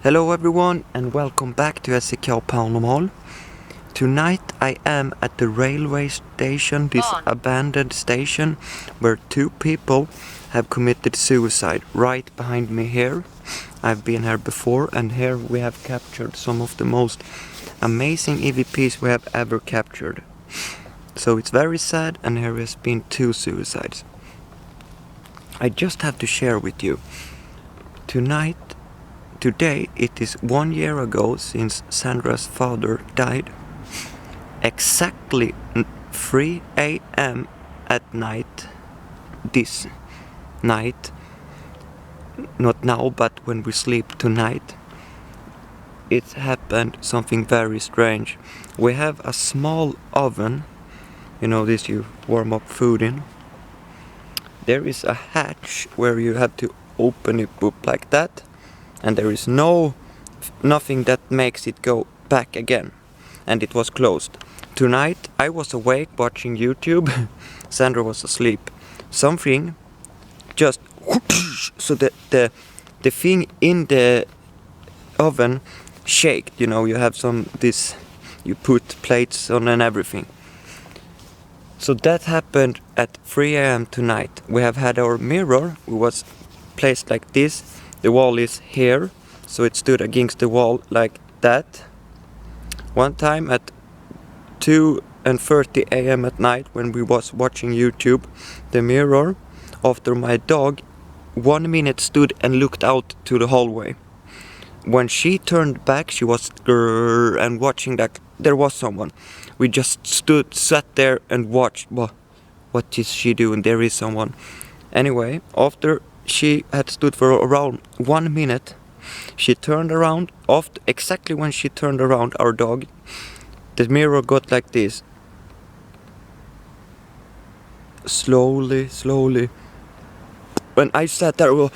Hello everyone and welcome back to S.E.K Paranormal. Tonight I am at the railway station, this abandoned station, where two people have committed suicide right behind me here. I've been here before and here we have captured some of the most amazing EVPs we have ever captured. So it's very sad and here has been two suicides. I just have to share with you. Today it is 1 year ago since Sandra's father died. Exactly 3 a.m. at night, this night, not now but when we sleep tonight, it happened something very strange. We have a small oven, you know this you warm up food in. There is a hatch where you have to open it up like that, and there is nothing that makes it go back again, and it was closed. Tonight I was awake watching YouTube. Sandra was asleep. Something just so the thing in the oven shaked. You know, you have you put plates on and everything. So that happened at 3 a.m. tonight. We have had our mirror, it was placed like this. The wall is here, so it stood against the wall like that. One time at 2:30 a.m. at night when we was watching YouTube, the mirror after my dog 1 minute stood and looked out to the hallway. When she turned back, she was and watching that there was someone. We just sat there and watched. What is she doing? There is someone. Anyway, after she had stood for around 1 minute, she turned around. Exactly when she turned around, our dog, the mirror got like this. Slowly. When I sat there, well,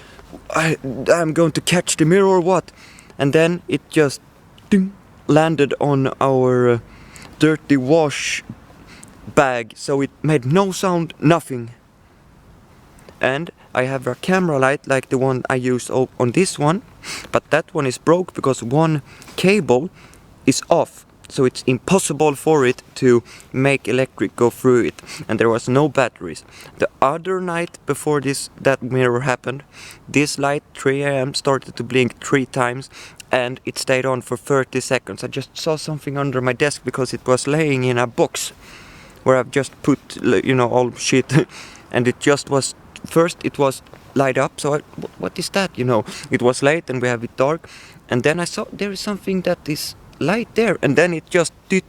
I'm going to catch the mirror or what? And then it just ding, landed on our dirty wash bag, so it made no sound, nothing. And I have a camera light like the one I used on this one, but that one is broke because one cable is off, so it's impossible for it to make electric go through it, and there was no batteries. The other night before that mirror happened, this light 3 a.m. started to blink 3 times and it stayed on for 30 seconds. I just saw something under my desk because it was laying in a box where I've just put, all shit and it just was, first it was light up, so what is that, it was late and we have it dark, and then I saw there is something that is light there, and then it just did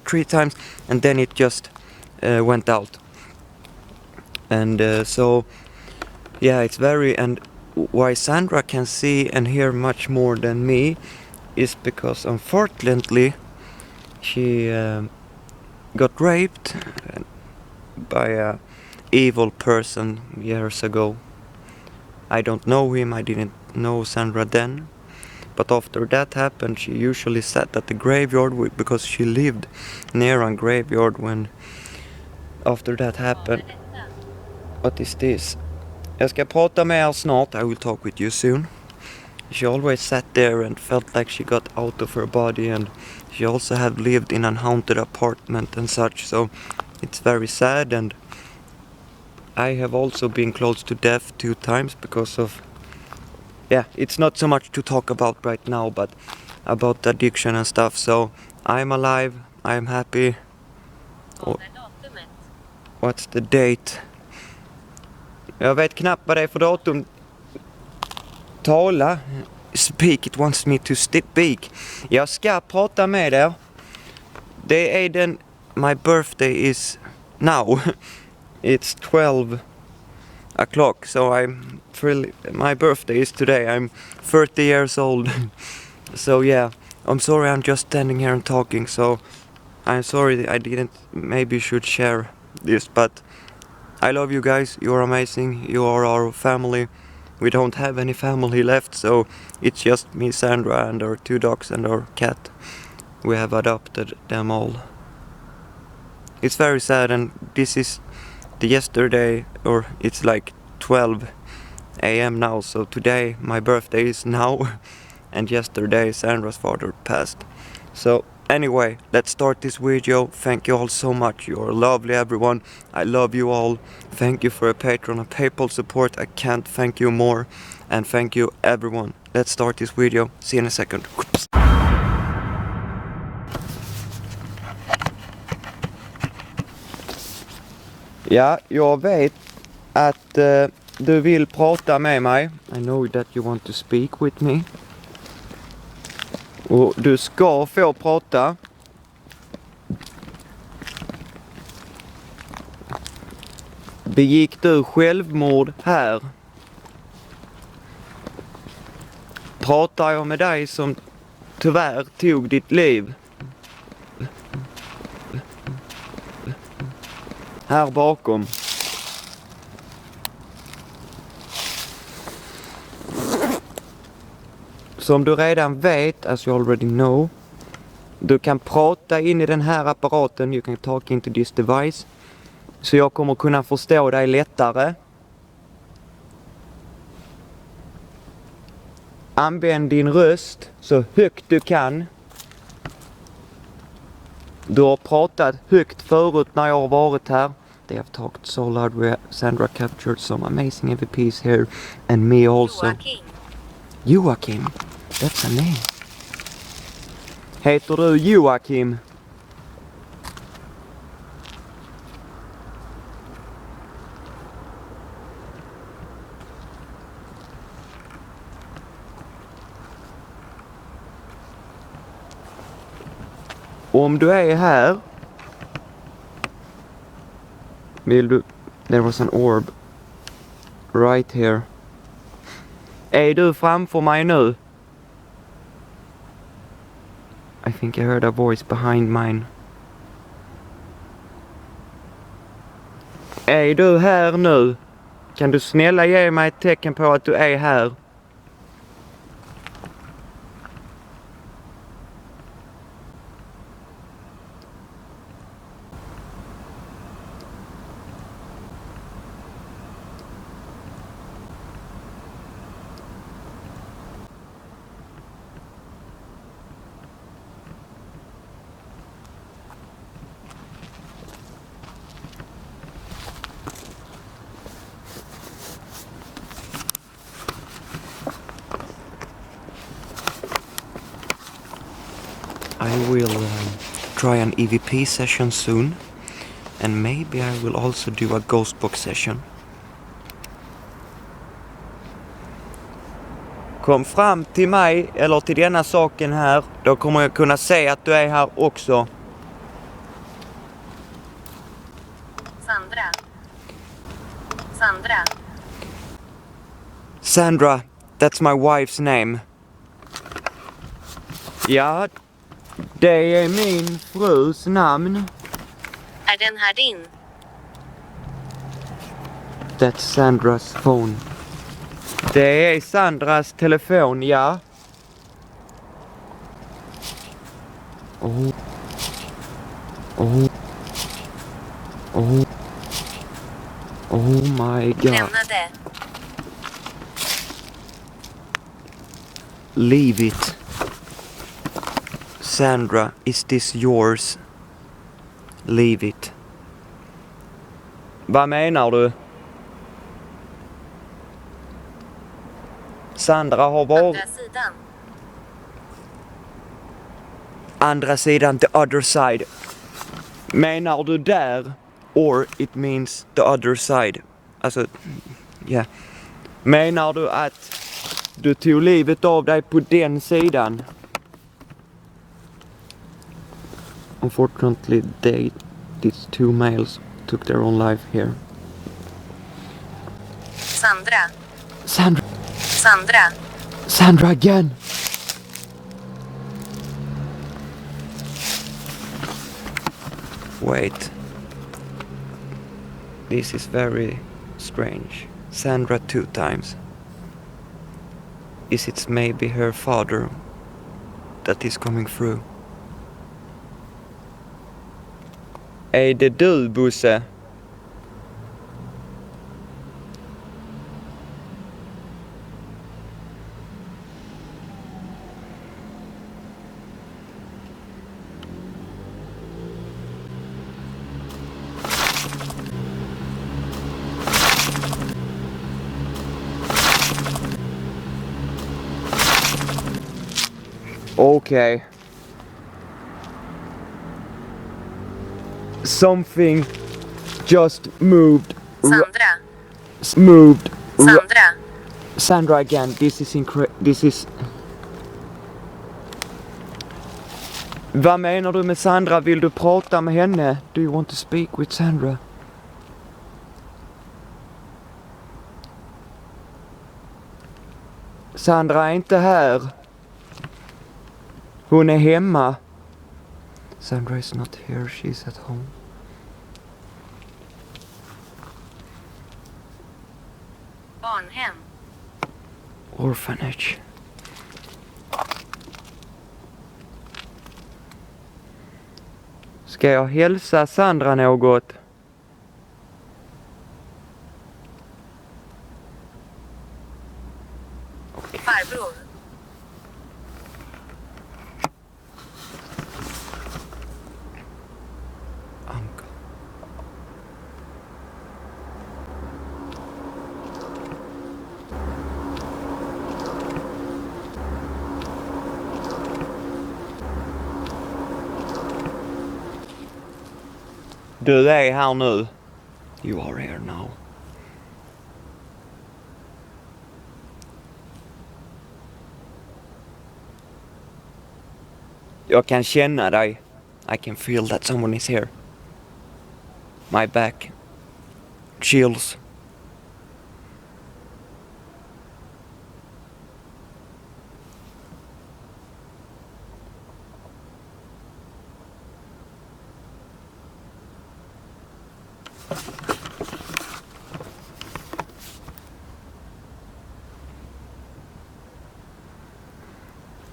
3 times and then it just went out. And so yeah, it's very, and why Sandra can see and hear much more than me is because unfortunately she got raped by a evil person years ago. I don't know him, I didn't know Sandra then, but after that happened she usually sat at the graveyard because she lived near a graveyard when after that happened. What is this? Jag ska prata med er snart, I will talk with you soon. She always sat there and felt like she got out of her body, and she also had lived in a haunted apartment and such, so it's very sad. And I have also been close to death 2 times because of, it's not so much to talk about right now, but about addiction and stuff. So I'm alive, I'm happy. What's the date? Jag vet knappt vad det är för datum. Tala. Speak, it wants me to speak. Jag ska prata med er. Det är my birthday is now. It's 12 o'clock, so my birthday is today. I'm 30 years old. So yeah, I'm sorry I'm just standing here and talking, so I'm sorry I didn't maybe should share this, but I love you guys, you're amazing, you are our family. We don't have any family left, so it's just me, Sandra, and our 2 dogs and our cat. We have adopted them all. It's very sad, and this is the yesterday, or it's like 12 a.m. now, so today my birthday is now. and yesterday Sandra's father passed. So anyway, let's start this video. Thank you all so much. You're lovely, everyone. I love you all. Thank you for a Patreon and PayPal support. I can't thank you more. And thank you, everyone. Let's start this video. See you in a second. Ja, jag vet att du vill prata med mig. I know that you want to speak with me. Och du ska få prata. Begick du självmord här? Pratar jag med dig som tyvärr tog ditt liv? Här bakom. Som du redan vet, as you already know, du kan prata in i den här apparaten, you can talk into this device. Så jag kommer kunna förstå dig lättare. Använd din röst så högt du kan. Du har pratat högt förut när jag har varit här. They have talked so loud. Sandra captured some amazing EVPs here. And me also. Joakim. That's a name. Heter du Joakim? Om du är här, vill du... There was an orb right here. Är du framför mig nu? I think I heard a voice behind mine. Är du här nu? Kan du snälla ge mig ett tecken på att du är här? I will try an EVP session soon, and maybe I will also do a ghost box session. Kom fram till mig eller till denna saken här, då kommer jag kunna se att du är här också. Sandra. Sandra. Sandra, that's my wife's name. Ja, det är min frus namn. Är den här din? That's Sandras phone. Det är Sandras telefon, ja. Oh. Oh. Oh. Oh my god. Lämnade. Leave it. Sandra, is this yours? Leave it. Vad menar du? Sandra har varit... Andra sidan. Andra sidan, the other side. Menar du där? Or it means the other side. Alltså, ja. Menar du att du tog livet av dig på den sidan? Unfortunately, these two males took their own life here. Sandra. Sandra. Sandra. Sandra again. Wait. This is very strange. Sandra 2 times. Is it maybe her father that is coming through? Är det du, Bosse? Okay. Something just moved. Sandra. Moved. Sandra. Sandra again. This is... Vad menar du med Sandra? Vill du prata med henne? Do you want to speak with Sandra? Sandra är inte här. Hon är hemma. Sandra is not here. She's at home. Barnhem. Orphanage. Ska jag hälsa Sandra något? Farbror. Uncle. Du är här nu. You are here now. Jag kan känna dig. I can feel that someone is here. My back. Chills.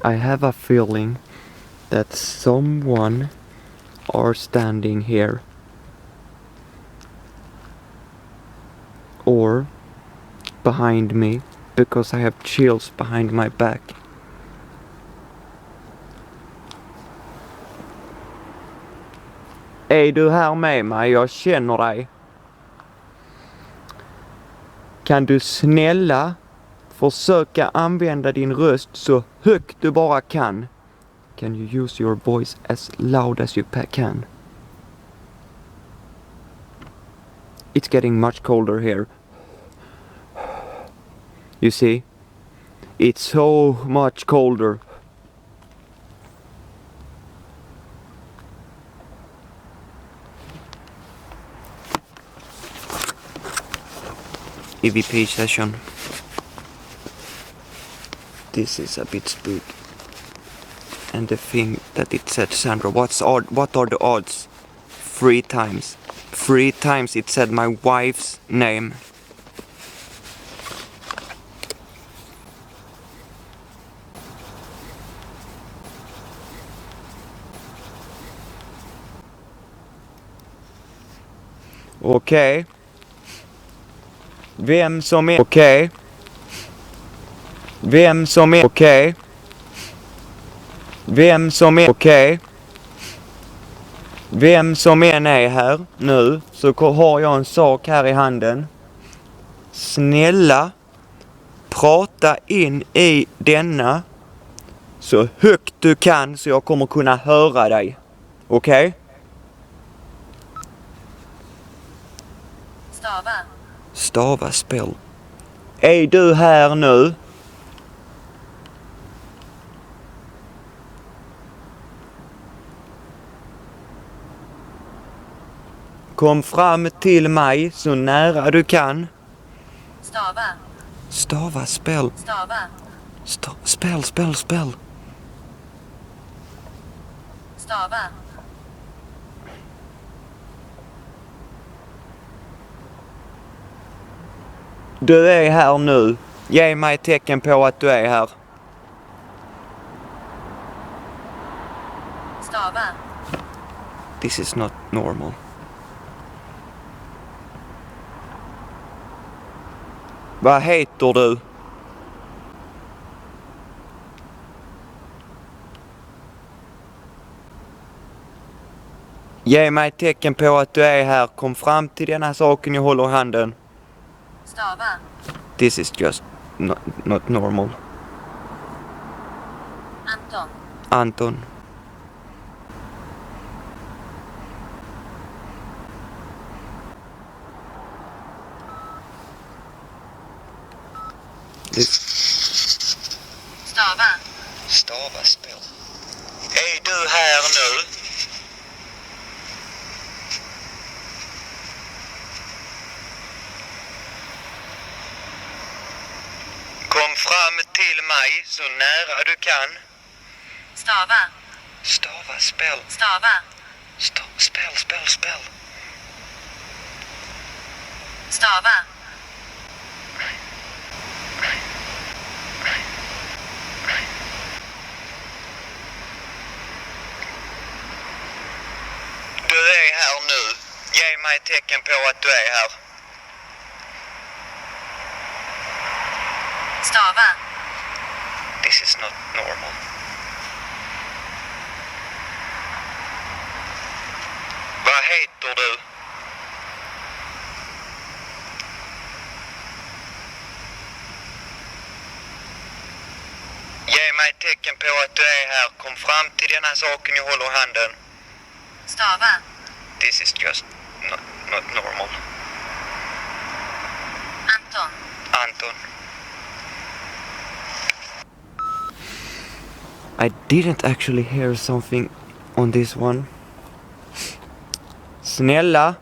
I have a feeling that someone are standing here. Or behind me, because I have chills behind my back. Är du här med mig? Jag känner dig. Kan du snälla försöka använda din röst så högt du bara kan? Can you use your voice as loud as you can? It's getting much colder here. You see? It's so much colder. EVP session. This is a bit spooky. And the thing that it said, Sandra, what are the odds? 3 times. 3 times it said my wife's name. Okej. Vem som är okej? Vem som är okej? Vem som är okej? Vem som än är här nu så har jag en sak här i handen. Snälla, prata in i denna så högt du kan så jag kommer kunna höra dig. Okej? Stava. Stava spel. Är du här nu? Kom fram till mig så nära du kan. Stava. Stava spel. Stava. Spel. Stava. Du är här nu. Ge mig tecken på att du är här. Stava. This is not normal. Vad heter du? Ge mig tecken på att du är här. Kom fram till denna saken jag håller i handen. Stava. This is just not normal. Anton. Anton. Stava. Stava spel. Är du här nu? Kom fram till mig så nära du kan. Stava. Stava spel. Stava. Spel. Stava. Du är här nu. Ge mig ett tecken på att du är här. Stava. This is not normal. Vad heter du? Ge mig ett tecken på att du är här. Kom fram till denna saken jag håller i handen. Stava. This is just not normal. Anton. Anton. I didn't actually hear something on this one. Snälla,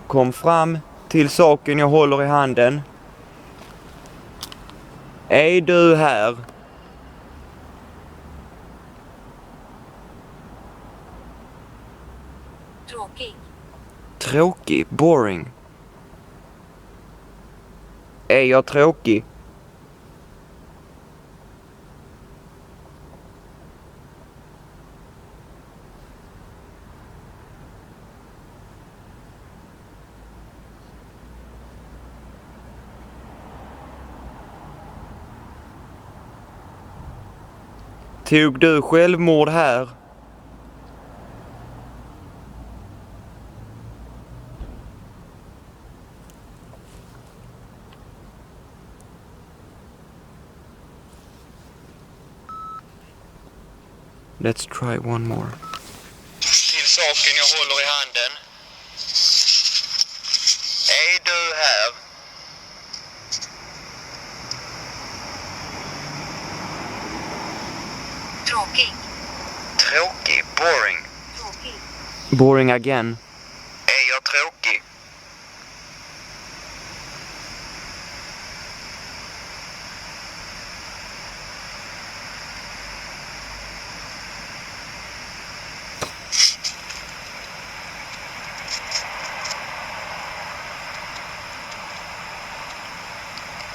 kom fram till saken jag håller i handen. Är du här? Tråkig. Tråkig, boring. Är jag tråkig? Tog du självmord här? Let's try one more. Till saken jag håller i handen. Är du här? Tråkig. Tråkig, boring. Tråkig. Boring again. Är jag tråkig?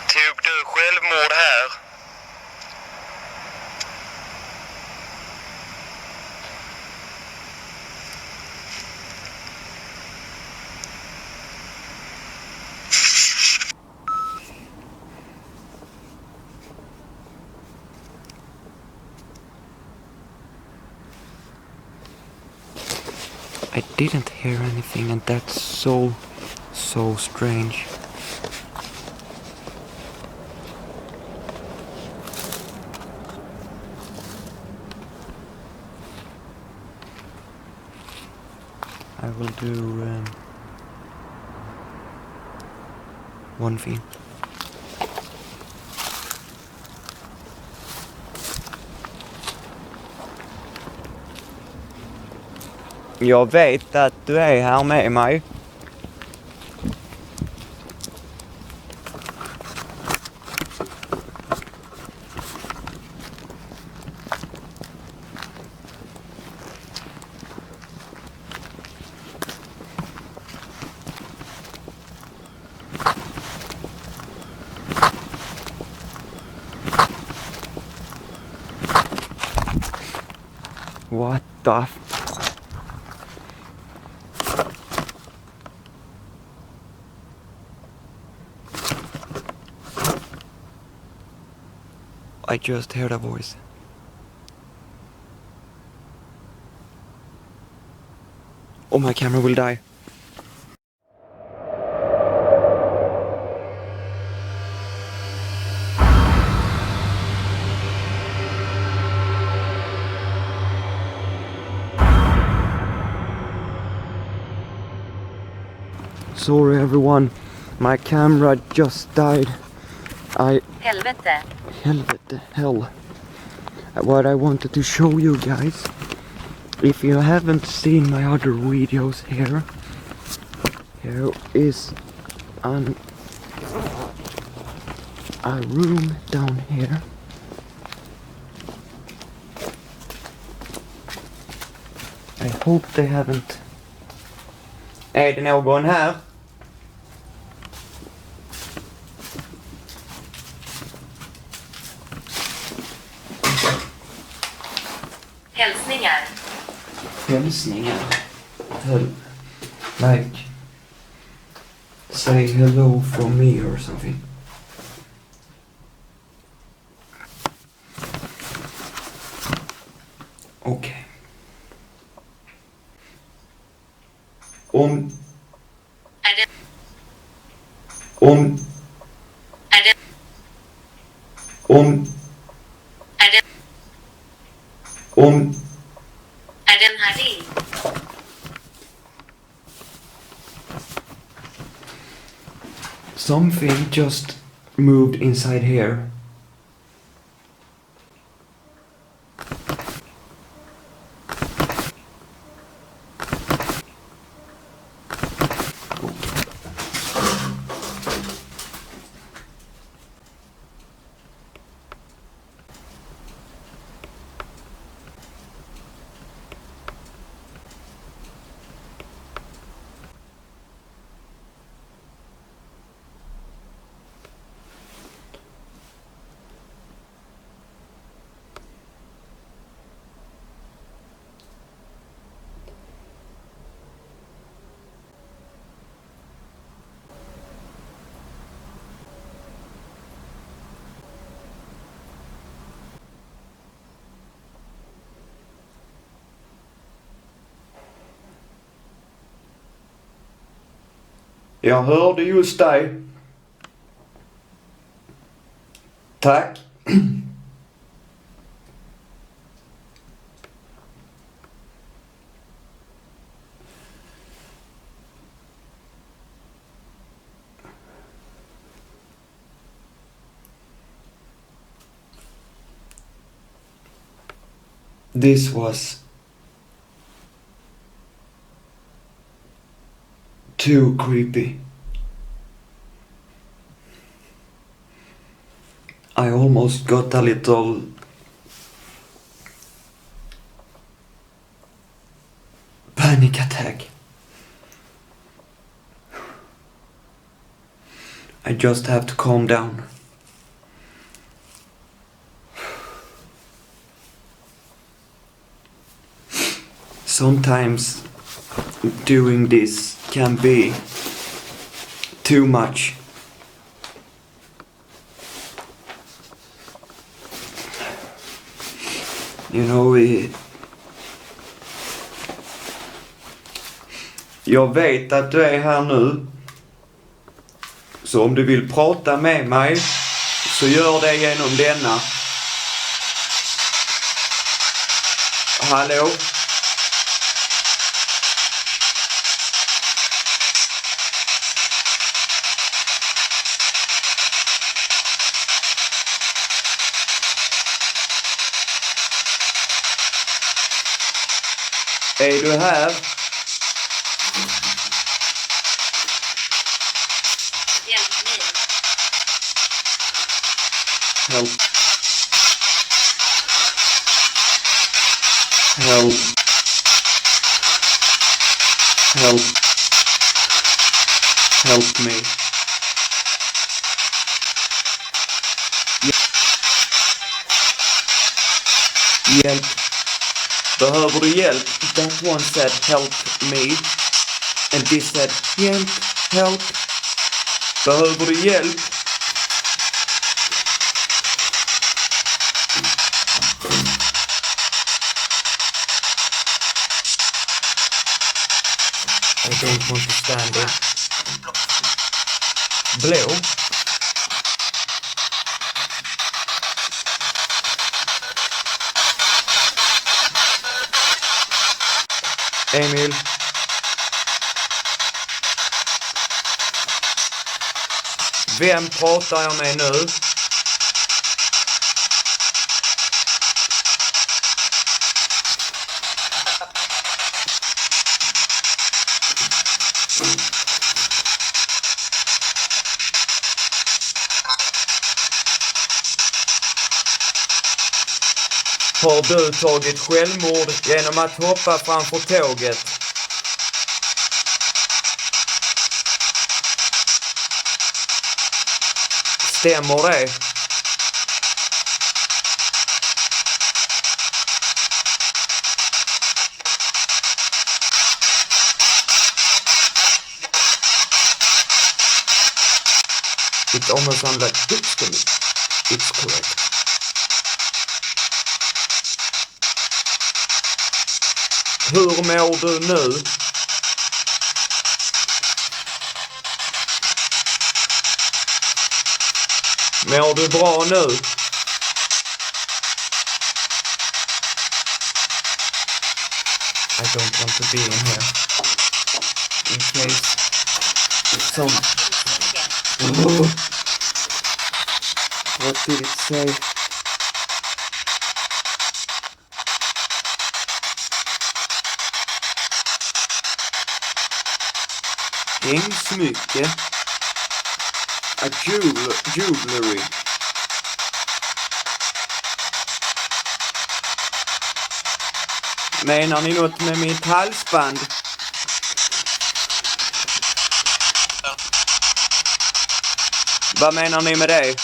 Tog du självmord här? I didn't hear anything and that's so strange. I will do one thing. Jag vet att du är här med mig. What the I just heard a voice. Oh, my camera will die. sorry everyone. My camera just died. Helvete. Helvete, hell. What I wanted to show you guys, if you haven't seen my other videos here is a room down here. I hope they haven't. Är det någon här? Hälsningar. Hälsningar. Like, say hello from me or something. Okay. Om Är det är den här din? something just moved inside here. Jag hörde just dig. Tack. This was too creepy. I almost got a little panic attack. I just have to calm down. Sometimes doing this can be too much. You know, jag vet att du är här nu. Så om du vill prata med mig så gör det genom denna. Hallå? Är du här? Hjälp mig. Help. Help. Help. Help me. Hjälp. Behöver du hjälp? That one said help me. And this said hjälp, help. Behöver du hjälp? I don't want to stand it. Blå? Emil? Vem pratar jag med nu? Har du tagit självmord genom att hoppa framför tåget? Stämmer det? It almost sounds like it's to me. It's correct. Hur mår du nu? Mår du bra nu? I don't want to be in here. In case some... What did it say? Hängsmycke. A jewelry. Menar ni något med mitt halsband? Vad menar ni med det?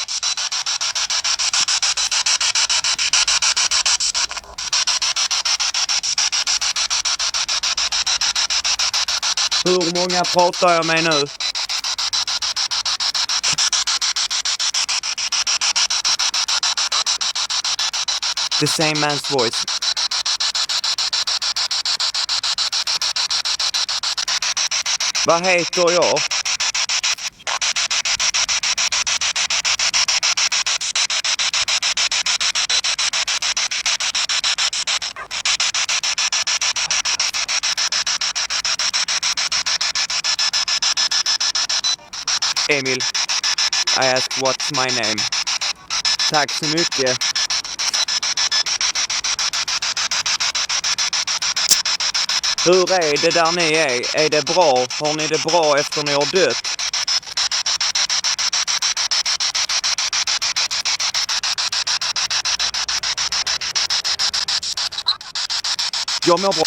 Hur många pratar jag med nu? The same man's voice. Vad heter jag? Emil. I asked what's my name. Tack så mycket. Hur är det där ni är? Är det bra? Har ni det bra efter ni har dött? Jag mår bra.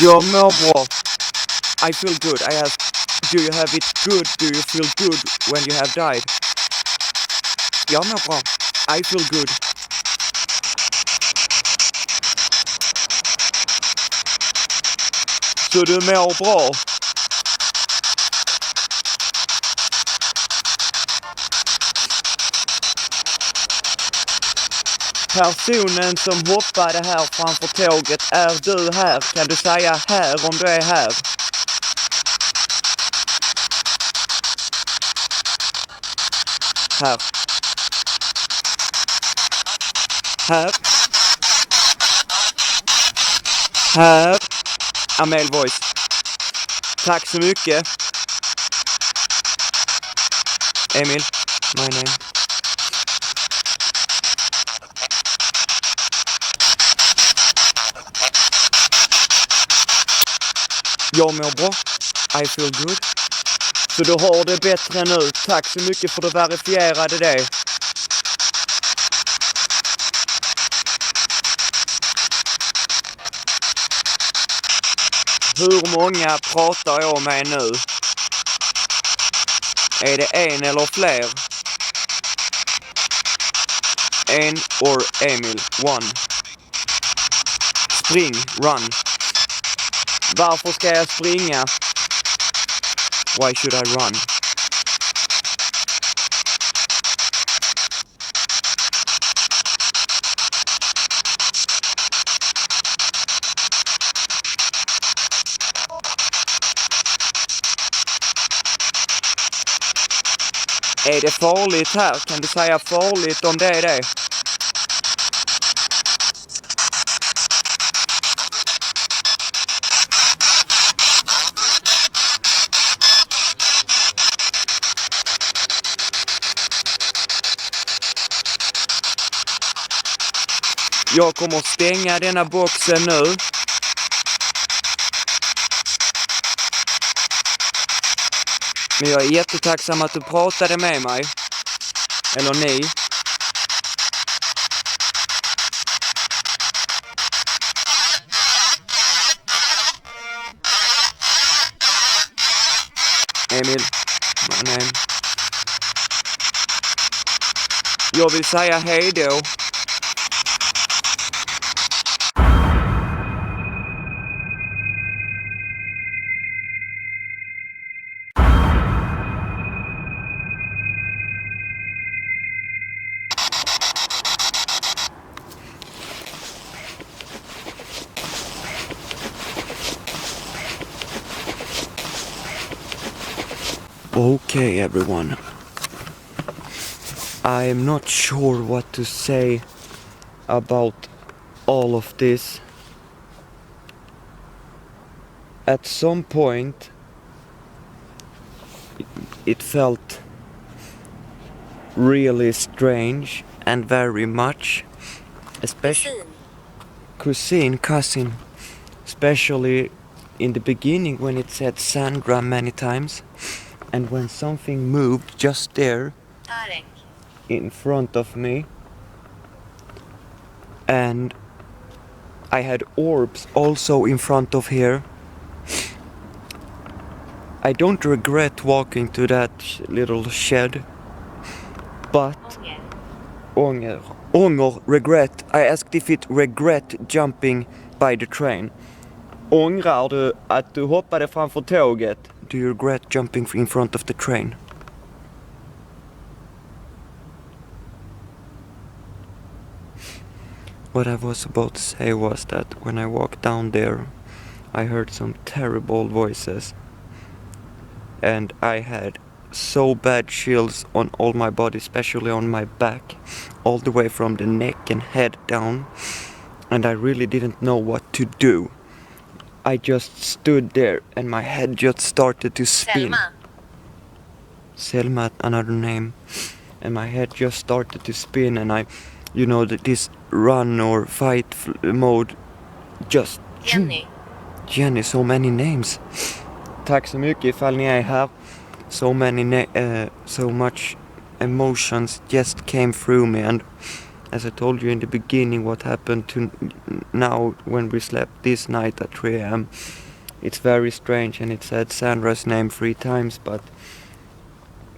Jag mår bra. I feel good. I asked, do you have it good? Do you feel good when you have died? Jag mår bra. I feel good. Så du mår bra? Personen som hoppade här framför tåget, är du här? Kan du säga här om du är här? Här. Här. Här. A male voice. Tack så mycket. Emil, my name. Jag mår bra. I feel good. Så du har det bättre nu. Tack så mycket för att du verifierade det. Hur många pratar jag med nu? Är det en eller fler? En or Emil, one. Spring, run. Varför ska jag springa? Why should I run? Är det farligt här? Kan du säga farligt om det är det? Jag kommer stänga denna boxen nu. Men jag är jättetacksam att du pratade med mig. Eller ni. Emil. Nej. Jag vill säga hej då. Okay, everyone. I'm not sure what to say about all of this. At some point, it felt really strange and very much, especially cousin, especially in the beginning when it said Sandra many times. And when something moved just there in front of me, and I had orbs also in front of here. I don't regret walking to that little shed, but regret. I asked if it regret jumping by the train. Ångrar du att du hoppade framför tåget? Do you regret jumping in front of the train? What I was about to say was that when I walked down there, I heard some terrible voices. And I had so bad chills on all my body, especially on my back, all the way from the neck and head down. And I really didn't know what to do. I just stood there and my head just started to spin. Selma, another name. And my head just started to spin and this run or fight mode just... Jenny, so many names. Tack så mycket ifall ni är här. So much emotions just came through me, and as I told you in the beginning, what happened to now when we slept this night at 3 a.m. It's very strange, and it said Sandra's name 3 times, but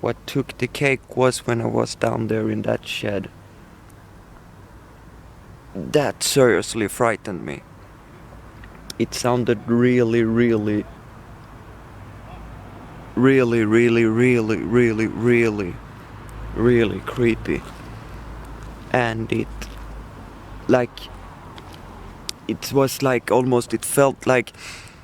what took the cake was when I was down there in that shed. That seriously frightened me. It sounded really creepy. And it felt like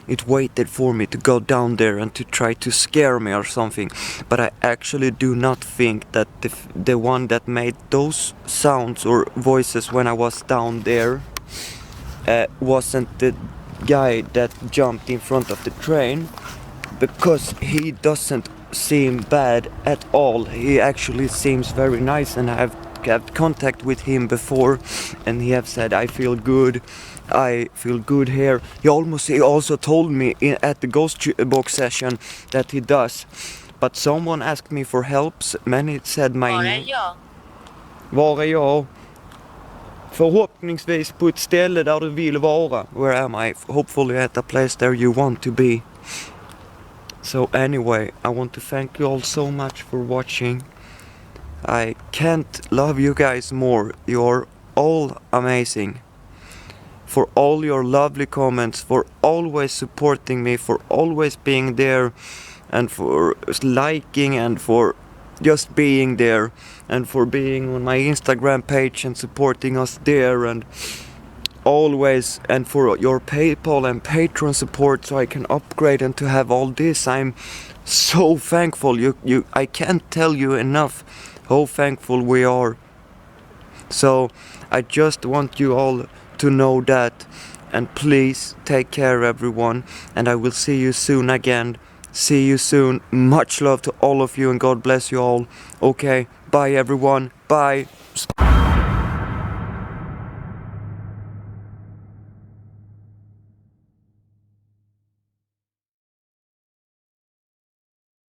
it waited for me to go down there and to try to scare me or something. But I actually do not think that the one that made those sounds or voices when I was down there wasn't the guy that jumped in front of the train, because he doesn't seem bad at all. He actually seems very nice, and I have had contact with him before, and he have said I feel good here. He also told me at the ghost box session that he does. But someone asked me for help. Many said my name. Var är jag? Förhoppningsvis på ett ställe där du vill vara. Where am I? Hopefully at a place there you want to be. So anyway, I want to thank you all so much for watching. I can't love you guys more. You're all amazing. For all your lovely comments, for always supporting me, for always being there, and for liking, and for just being there, and for being on my Instagram page and supporting us there, and always, and for your PayPal and Patreon support so I can upgrade and to have all this. I'm so thankful. I can't tell you enough how thankful we are. So I just want you all to know that, and please take care everyone, and I will see you soon again. See you soon. Much love to all of you, and God bless you all. Okay, bye everyone. Bye.